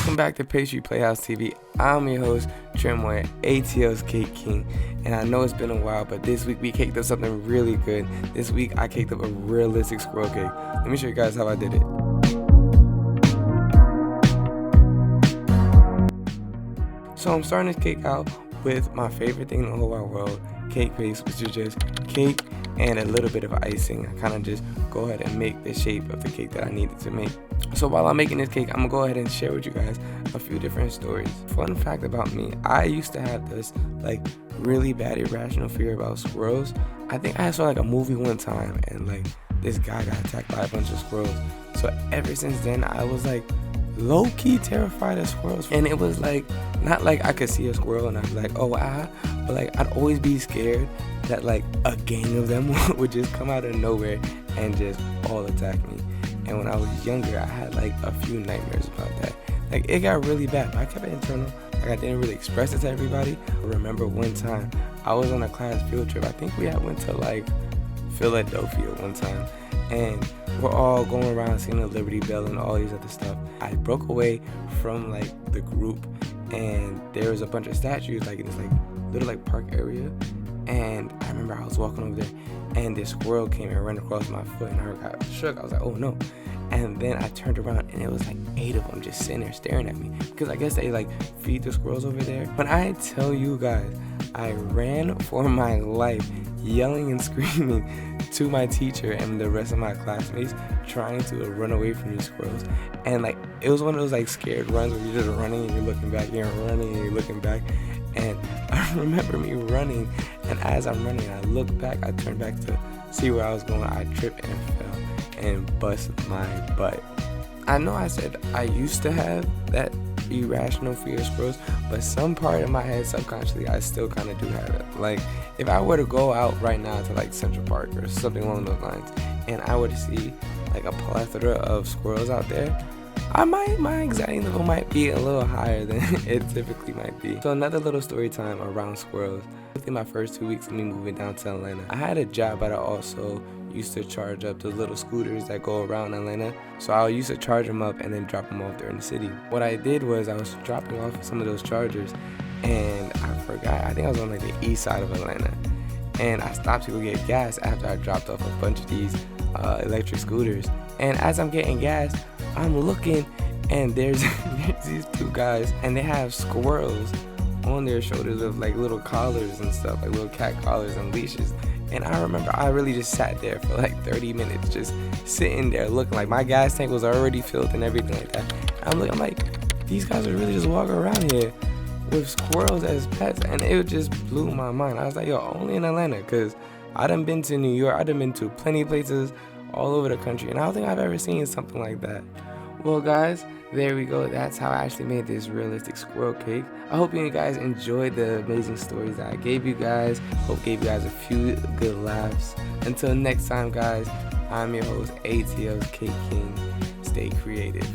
Welcome back to Pastry Playhouse TV. I'm your host, Tremway, ATL's Cake King. And I know it's been a while, but this week we caked up something really good. This week I caked up a realistic squirrel cake. Let me show you guys how I did it. So I'm starting this cake out with my favorite thing in the whole wide world, cake base, which is just cake and a little bit of icing. I kind of just go ahead and make the shape of the cake that I needed to make. So while I'm making this cake, I'm gonna go ahead and share with you guys a few different stories. Fun fact about me, I used to have this really bad irrational fear about squirrels. I think I saw a movie one time and this guy got attacked by a bunch of squirrels. So ever since then, I was low-key terrified of squirrels. And it was not like I could see a squirrel and I'd be like, oh ah, but I'd always be scared that a gang of them would just come out of nowhere and just all attack me. And when I was younger, I had a few nightmares about that. It got really bad, but I kept it internal. I didn't really express it to everybody. I remember one time I was on a class field trip. I think we had went to Philadelphia one time, and we're all going around seeing the Liberty Bell and all these other stuff. I broke away from the group, and there was a bunch of statues in this little park area. And I remember I was walking over there, and this squirrel came and ran across my foot, and I got shook. I was like, oh no. And then I turned around, and it was 8 of them just sitting there staring at me, because I guess they feed the squirrels over there. When I tell you guys, I ran for my life, yelling and screaming to my teacher and the rest of my classmates, trying to run away from these squirrels. And it was one of those scared runs where you're just running and you're looking back, you're running and you're looking back. And I remember me running, and as I'm running, I look back, I turn back to see where I was going. I tripped and fell and bust my butt. I know I said I used to have that irrational fear of squirrels, but some part of my head subconsciously, I still kind of do have it. If I were to go out right now to Central Park or something along those lines, and I were to see a plethora of squirrels out there, my anxiety level might be a little higher than it typically might be. So another little story time around squirrels. Within my first 2 weeks of me moving down to Atlanta, I had a job, but I also used to charge up the little scooters that go around Atlanta. So I used to charge them up and then drop them off there in the city. What I did was I was dropping off some of those chargers, and I forgot, I think I was on the east side of Atlanta. And I stopped to go get gas after I dropped off a bunch of these electric scooters. And as I'm getting gas, I'm looking, and there's these 2 guys, and they have squirrels on their shoulders with little collars and stuff, little cat collars and leashes. And I remember I really just sat there for 30 minutes, just sitting there looking my gas tank was already filled and everything like that. I'm these guys are really just walking around here with squirrels as pets, and it just blew my mind. I was like, yo, only in Atlanta, because I done been to New York, I done been to plenty of places all over the country, and I don't think I've ever seen something like that. Well guys, there we go. That's how I actually made this realistic squirrel cake. I hope you guys enjoyed the amazing stories that I gave you guys. Hope gave you guys a few good laughs. Until next time guys, I'm your host, ATL's Cake King. Stay creative.